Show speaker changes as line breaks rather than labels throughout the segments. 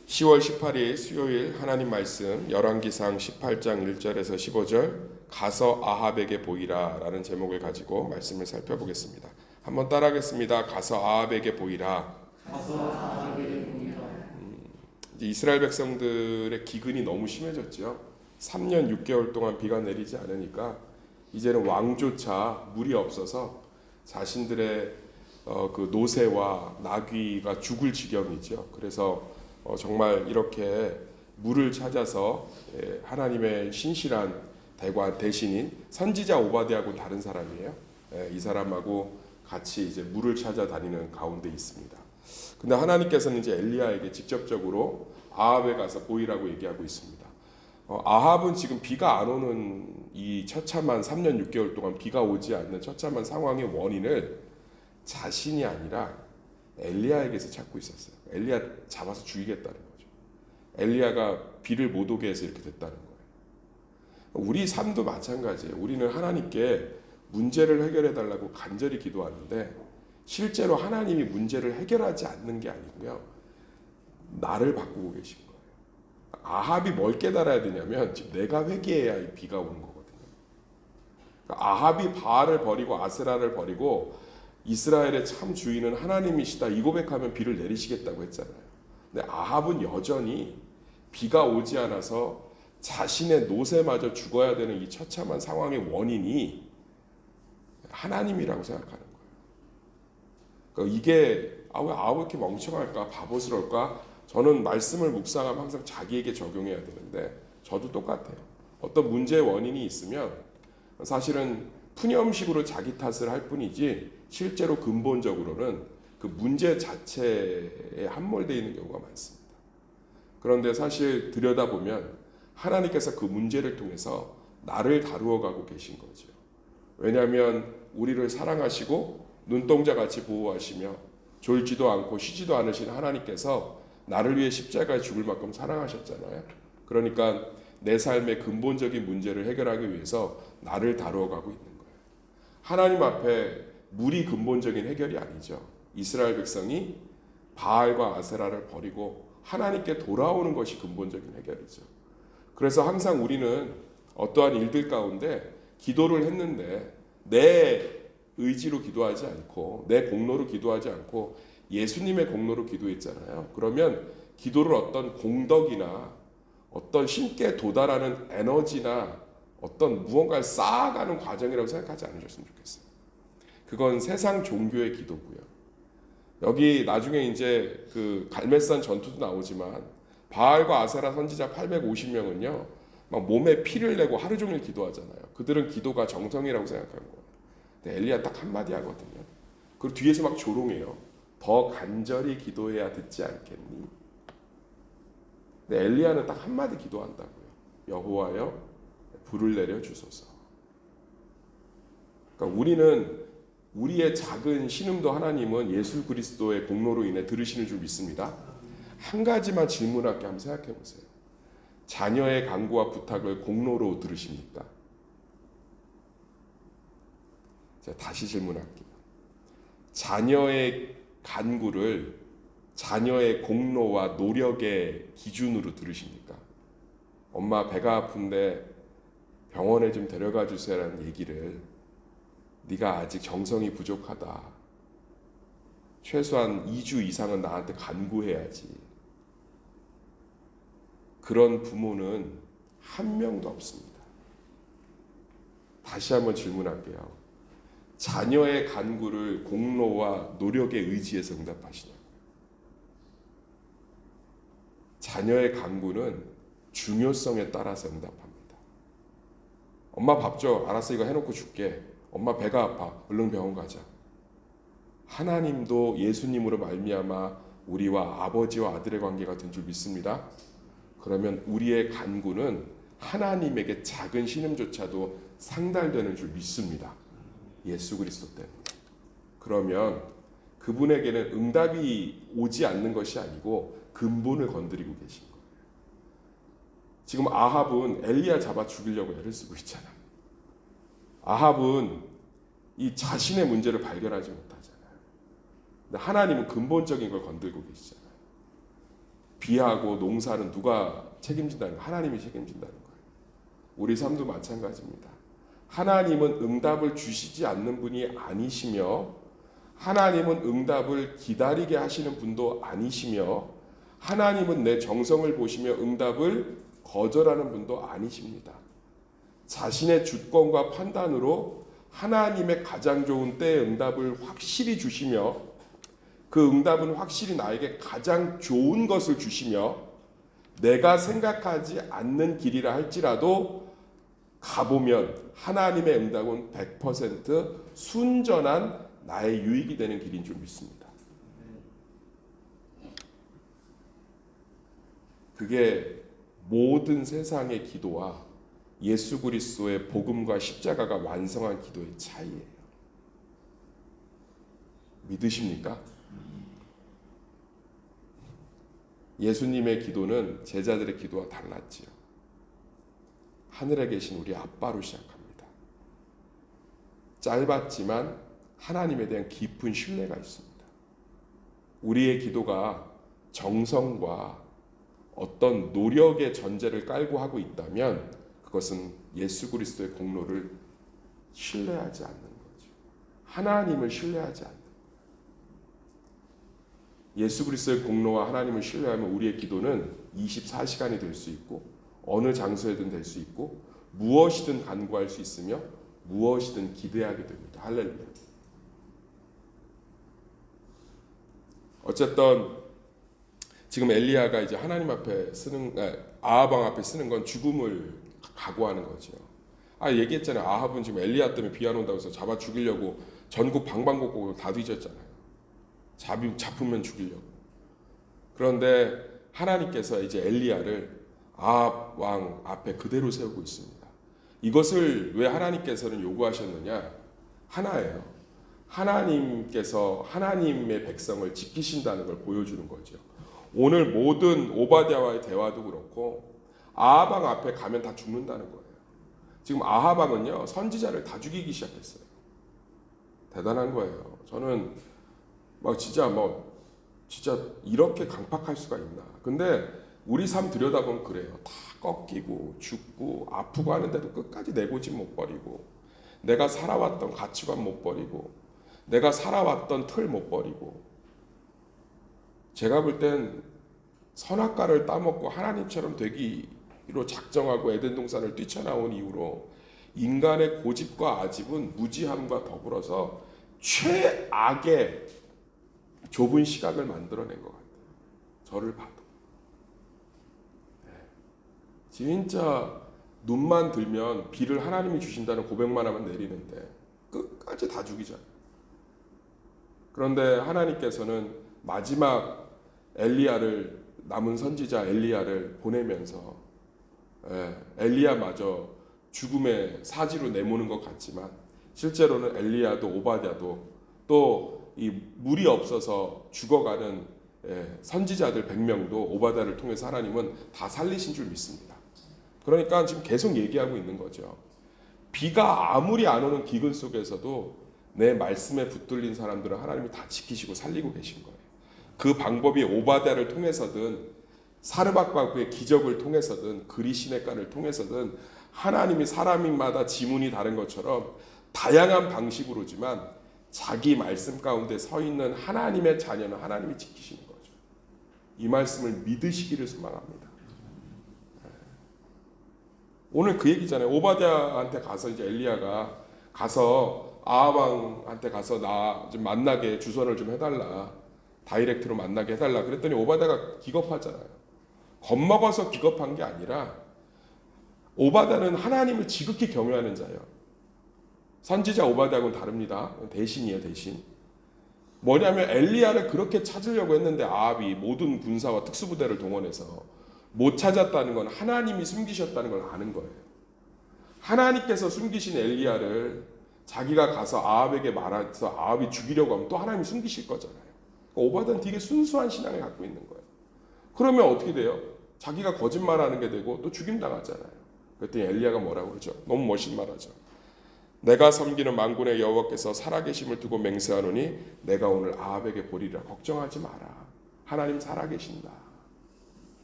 10월 18일 수요일 하나님 말씀 열왕기상 18장 1절에서 15절 가서 아합에게 보이라 라는 제목을 가지고 말씀을 살펴보겠습니다. 한번 따라하겠습니다. 가서 아합에게 보이라. 이제 이스라엘 백성들의 기근이 너무 심해졌죠. 3년 6개월 동안 비가 내리지 않으니까 이제는 왕조차 물이 없어서 자신들의 그 노새와 나귀가 죽을 지경이죠. 그래서 정말 이렇게 물을 찾아서 하나님의 신실한 대신인 선지자 오바댜하고 다른 사람이에요. 이 사람하고 같이 이제 물을 찾아 다니는 가운데 있습니다. 근데 하나님께서는 이제 엘리야에게 직접적으로 아합에 가서 보이라고 얘기하고 있습니다. 아합은 지금 비가 안 오는 이 처참한 3년 6개월 동안 비가 오지 않는 처참한 상황의 원인을 자신이 아니라 엘리야에게서 찾고 있었어요. 엘리야 잡아서 죽이겠다는 거죠. 엘리야가 비를 못 오게 해서 이렇게 됐다는 거예요. 우리 삶도 마찬가지예요. 우리는 하나님께 문제를 해결해 달라고 간절히 기도하는데 실제로 하나님이 문제를 해결하지 않는 게 아니고요. 나를 바꾸고 계신 거예요. 아합이 뭘 깨달아야 되냐면 지금 내가 회개해야 이 비가 오는 거거든요. 아합이 바알을 버리고 아세라를 버리고 이스라엘의 참 주인은 하나님이시다 이 고백하면 비를 내리시겠다고 했잖아요. 근데 아합은 여전히 비가 오지 않아서 자신의 노새마저 죽어야 되는 이 처참한 상황의 원인이 하나님이라고 생각하는 거예요. 그러니까 이게 왜 아합이 이렇게 멍청할까 바보스러울까? 저는 말씀을 묵상하면 항상 자기에게 적용해야 되는데 저도 똑같아요. 어떤 문제의 원인이 있으면 사실은 푸념식으로 자기 탓을 할 뿐이지 실제로 근본적으로는 그 문제 자체에 함몰되어 있는 경우가 많습니다. 그런데 사실 들여다보면 하나님께서 그 문제를 통해서 나를 다루어 가고 계신 거죠. 왜냐하면 우리를 사랑하시고 눈동자같이 보호하시며 졸지도 않고 쉬지도 않으신 하나님께서 나를 위해 십자가에 죽을 만큼 사랑하셨잖아요. 그러니까 내 삶의 근본적인 문제를 해결하기 위해서 나를 다루어 가고 있는 거예요. 하나님 앞에 물이 근본적인 해결이 아니죠. 이스라엘 백성이 바알과 아세라를 버리고 하나님께 돌아오는 것이 근본적인 해결이죠. 그래서 항상 우리는 어떠한 일들 가운데 기도를 했는데 내 의지로 기도하지 않고 내 공로로 기도하지 않고 예수님의 공로로 기도했잖아요. 그러면 기도를 어떤 공덕이나 어떤 신께 도달하는 에너지나 어떤 무언가를 쌓아가는 과정이라고 생각하지 않으셨으면 좋겠어요. 그건 세상 종교의 기도고요. 여기 나중에 이제 그 갈멜산 전투도 나오지만 바알과 아세라 선지자 850명은요. 막 몸에 피를 내고 하루 종일 기도하잖아요. 그들은 기도가 정성이라고 생각하는 거예요. 근데 엘리야 딱 한마디 하거든요. 그리고 뒤에서 막 조롱해요. 더 간절히 기도해야 듣지 않겠니? 근데 엘리야는 딱 한마디 기도한다고요. 여호와여 불을 내려 주소서. 그러니까 우리는 우리의 작은 신음도 하나님은 예수 그리스도의 공로로 인해 들으시는 줄 믿습니다. 한 가지만 질문할게 한번 생각해 보세요. 자녀의 간구와 부탁을 공로로 들으십니까? 제가 다시 질문할게요. 자녀의 간구를 자녀의 공로와 노력의 기준으로 들으십니까? 엄마 배가 아픈데 병원에 좀 데려가 주세요라는 얘기를 네가 아직 정성이 부족하다. 최소한 2주 이상은 나한테 간구해야지. 그런 부모는 한 명도 없습니다. 다시 한번 질문할게요. 자녀의 간구를 공로와 노력에 의지해서 응답하시냐고요. 자녀의 간구는 중요성에 따라서 응답합니다. 엄마 밥 줘. 알았어, 이거 해놓고 줄게. 엄마 배가 아파. 얼른 병원 가자. 하나님도 예수님으로 말미암아 우리와 아버지와 아들의 관계가 된 줄 믿습니다. 그러면 우리의 간구는 하나님에게 작은 신음조차도 상달되는 줄 믿습니다. 예수 그리스도 때문에. 그러면 그분에게는 응답이 오지 않는 것이 아니고 근본을 건드리고 계신 거예요. 지금 아합은 엘리야 잡아 죽이려고 애를 쓰고 있잖아요. 아합은 이 자신의 문제를 발견하지 못하잖아요. 근데 하나님은 근본적인 걸 건들고 계시잖아요. 비하고 농사는 누가 책임진다는 거예요? 하나님이 책임진다는 거예요. 우리 삶도 마찬가지입니다. 하나님은 응답을 주시지 않는 분이 아니시며, 하나님은 응답을 기다리게 하시는 분도 아니시며, 하나님은 내 정성을 보시며 응답을 거절하는 분도 아니십니다. 자신의 주권과 판단으로 하나님의 가장 좋은 때의 응답을 확실히 주시며, 그 응답은 확실히 나에게 가장 좋은 것을 주시며, 내가 생각하지 않는 길이라 할지라도 가보면 하나님의 응답은 100% 순전한 나의 유익이 되는 길인 줄 믿습니다. 그게 모든 세상의 기도와 예수 그리스도의 복음과 십자가가 완성한 기도의 차이예요. 믿으십니까? 예수님의 기도는 제자들의 기도와 달랐지요. 하늘에 계신 우리 아빠로 시작합니다. 짧았지만 하나님에 대한 깊은 신뢰가 있습니다. 우리의 기도가 정성과 어떤 노력의 전제를 깔고 하고 있다면 그것은 예수 그리스도의 공로를 신뢰하지 않는 거죠. 하나님을 신뢰하지 않는 거죠. 예수 그리스도의 공로와 하나님을 신뢰하면 우리의 기도는 24시간이 될 수 있고 어느 장소에든 될 수 있고 무엇이든 간구할 수 있으며 무엇이든 기대하게 됩니다. 할렐루야. 어쨌든 지금 엘리야가 이제 하나님 앞에 아합 왕 앞에 쓰는 건 죽음을 각오하는 거죠. 얘기했잖아요. 아합은 지금 엘리야 때문에 비 안 온다고 해서 잡아 죽이려고 전국 방방곡곡을 다 뒤졌잖아요. 잡으면 죽이려고. 그런데 하나님께서 이제 엘리야를 아합 왕 앞에 그대로 세우고 있습니다. 이것을 왜 하나님께서는 요구하셨느냐? 하나예요. 하나님께서 하나님의 백성을 지키신다는 걸 보여주는 거죠. 오늘 모든 오바댜와의 대화도 그렇고 아합 왕 앞에 가면 다 죽는다는 거예요. 지금 아합 왕은요 선지자를 다 죽이기 시작했어요. 대단한 거예요. 저는 진짜 이렇게 강팍할 수가 있나. 근데 우리 삶 들여다보면 그래요. 다 꺾이고 죽고 아프고 하는데도 끝까지 내 고집 못 버리고, 내가 살아왔던 가치관 못 버리고, 내가 살아왔던 틀 못 버리고. 제가 볼 땐 선악과를 따먹고 하나님처럼 되기로 작정하고 에덴 동산을 뛰쳐나온 이후로 인간의 고집과 아집은 무지함과 더불어서 최악의 좁은 시각을 만들어낸 것 같아요. 저를 봐도. 진짜 눈만 들면 비를 하나님이 주신다는 고백만 하면 내리는데 끝까지 다 죽이잖아요. 그런데 하나님께서는 마지막 남은 선지자 엘리야를 보내면서 엘리야마저 죽음의 사지로 내모는 것 같지만 실제로는 엘리야도 오바댜도 또 이 물이 없어서 죽어가는 선지자들 100명도 오바댜를 통해서 하나님은 다 살리신 줄 믿습니다. 그러니까 지금 계속 얘기하고 있는 거죠. 비가 아무리 안 오는 기근 속에서도 내 말씀에 붙들린 사람들은 하나님이 다 지키시고 살리고 계신 거예요. 그 방법이 오바댜를 통해서든 사르밧과의 기적을 통해서든 그리시네가를 통해서든 하나님이 사람마다 지문이 다른 것처럼 다양한 방식으로지만 자기 말씀 가운데 서 있는 하나님의 자녀는 하나님이 지키시는 거죠. 이 말씀을 믿으시기를 소망합니다. 오늘 그 얘기잖아요. 오바댜한테 가서 이제 엘리야가 가서 아합 왕한테 가서 나 좀 만나게 주선을 좀 해달라. 다이렉트로 만나게 해달라. 그랬더니 오바댜가 기겁하잖아요. 겁먹어서 기겁한 게 아니라 오바댜는 하나님을 지극히 경외하는 자예요. 선지자 오바댜하고는 다릅니다. 대신이에요, 대신. 뭐냐면 엘리야를 그렇게 찾으려고 했는데 아합이 모든 군사와 특수부대를 동원해서 못 찾았다는 건 하나님이 숨기셨다는 걸 아는 거예요. 하나님께서 숨기신 엘리야를 자기가 가서 아합에게 말해서 아합이 죽이려고 하면 또 하나님이 숨기실 거잖아요. 오바댜는 되게 순수한 신앙을 갖고 있는 거예요. 그러면 어떻게 돼요? 자기가 거짓말하는 게 되고 또 죽임당하잖아요. 그랬더니 엘리야가 뭐라고 그러죠? 너무 멋진 말하죠. 내가 섬기는 만군의 여호와께서 살아계심을 두고 맹세하노니 내가 오늘 아합에게 보리라. 걱정하지 마라. 하나님 살아계신다.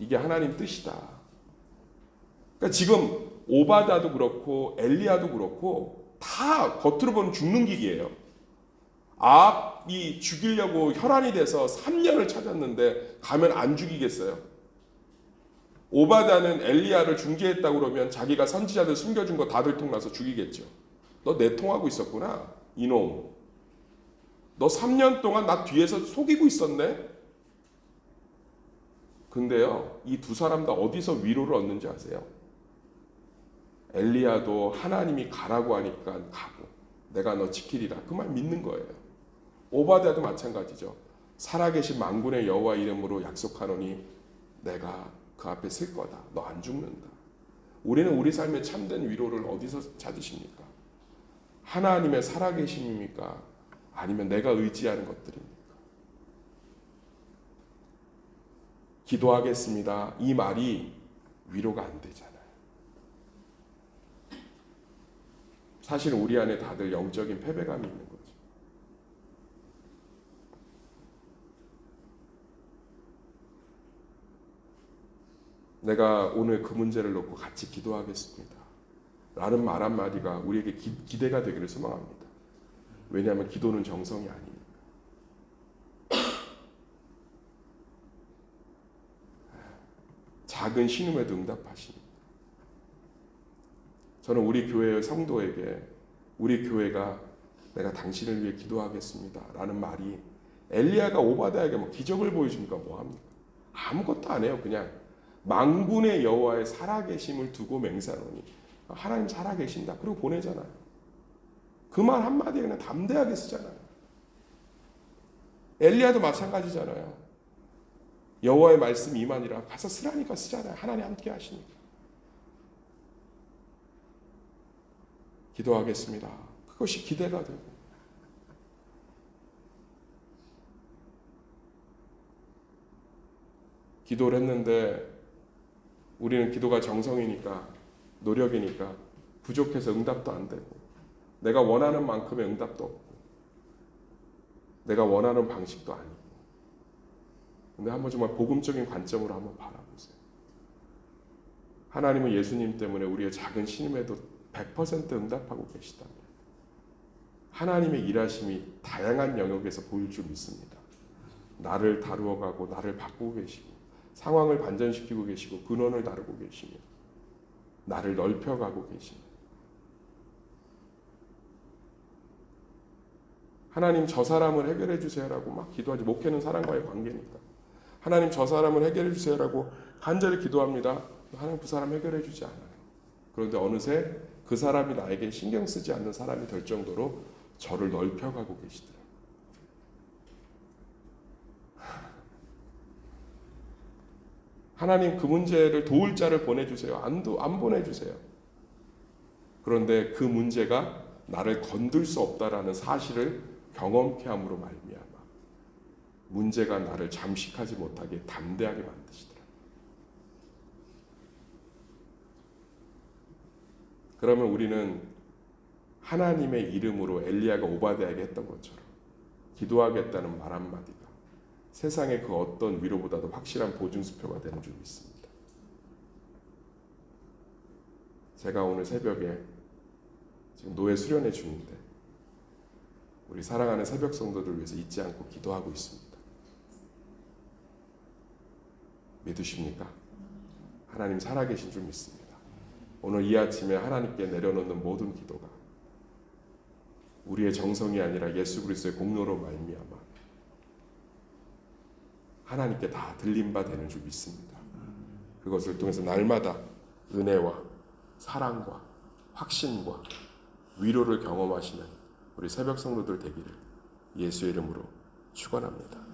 이게 하나님 뜻이다. 그러니까 지금 오바다도 그렇고 엘리야도 그렇고 다 겉으로 보면 죽는 기기예요. 아합이 죽이려고 혈안이 돼서 3년을 찾았는데 가면 안 죽이겠어요. 오바다는 엘리야를 중재했다고 그러면 자기가 선지자들 숨겨준 거 다 들통나서 죽이겠죠. 너 내통하고 있었구나 이놈. 너 3년 동안 나 뒤에서 속이고 있었네. 근데요, 이 두 사람 다 어디서 위로를 얻는지 아세요? 엘리야도 하나님이 가라고 하니까 가고 내가 너 지키리라 그 말 믿는 거예요. 오바댜도 마찬가지죠. 살아계신 만군의 여호와 이름으로 약속하노니 내가 그 앞에 설 거다. 너 안 죽는다. 우리는 우리 삶의 참된 위로를 어디서 찾으십니까? 하나님의 살아계심입니까? 아니면 내가 의지하는 것들입니까? 기도하겠습니다. 이 말이 위로가 안 되잖아요. 사실 우리 안에 다들 영적인 패배감이 있는 거죠. 내가 오늘 그 문제를 놓고 같이 기도하겠습니다. 라는 말 한마디가 우리에게 기대가 되기를 소망합니다. 왜냐하면 기도는 정성이 아니니까. 작은 신음에도 응답하십니다. 저는 우리 교회의 성도에게 우리 교회가 내가 당신을 위해 기도하겠습니다 라는 말이 엘리야가 오바댜에게 뭐 기적을 보여주니까 뭐합니까? 아무것도 안 해요. 그냥 만군의 여호와의 살아계심을 두고 맹세하노니 하나님 살아계신다. 그리고 보내잖아요. 그 말 한마디에 그냥 담대하게 쓰잖아요. 엘리야도 마찬가지잖아요. 여호와의 말씀 이만이라 가서 쓰라니까 쓰잖아요. 하나님 함께 하시니까. 기도하겠습니다. 그것이 기대가 되고 기도를 했는데 우리는 기도가 정성이니까 노력이니까 부족해서 응답도 안 되고 내가 원하는 만큼의 응답도 없고 내가 원하는 방식도 아니고 근데 한번 정말 복음적인 관점으로 한번 바라보세요. 하나님은 예수님 때문에 우리의 작은 신음에도 100% 응답하고 계시다면 하나님의 일하심이 다양한 영역에서 보일 줄 믿습니다. 나를 다루어가고 나를 바꾸고 계시고 상황을 반전시키고 계시고 근원을 다루고 계시며 나를 넓혀가고 계시며 하나님 저 사람을 해결해 주세요라고 막 기도하지. 목회는 사람과의 관계니까 하나님 저 사람을 해결해 주세요라고 간절히 기도합니다. 하나님 그 사람 해결해 주지 않아요. 그런데 어느새 그 사람이 나에게 신경 쓰지 않는 사람이 될 정도로 저를 넓혀가고 계시더라고요. 하나님 그 문제를 도울 자를 보내주세요. 안 보내주세요. 그런데 그 문제가 나를 건들 수 없다라는 사실을 경험케 함으로 말미암아 문제가 나를 잠식하지 못하게 담대하게 만드시더라고요. 그러면 우리는 하나님의 이름으로 엘리야가 오바댜에게 했던 것처럼 기도하겠다는 말 한마디가 세상의 그 어떤 위로보다도 확실한 보증수표가 되는 줄 믿습니다. 제가 오늘 새벽에 지금 노예 수련회 중인데 우리 사랑하는 새벽 성도들 위해서 잊지 않고 기도하고 있습니다. 믿으십니까? 하나님 살아계신 줄 믿습니다. 오늘 이 아침에 하나님께 내려놓는 모든 기도가 우리의 정성이 아니라 예수 그리스도의 공로로 말미암아 하나님께 다 들림 바 되는 줄 믿습니다. 그것을 통해서 날마다 은혜와 사랑과 확신과 위로를 경험하시는 우리 새벽 성도들 되기를 예수의 이름으로 축원합니다.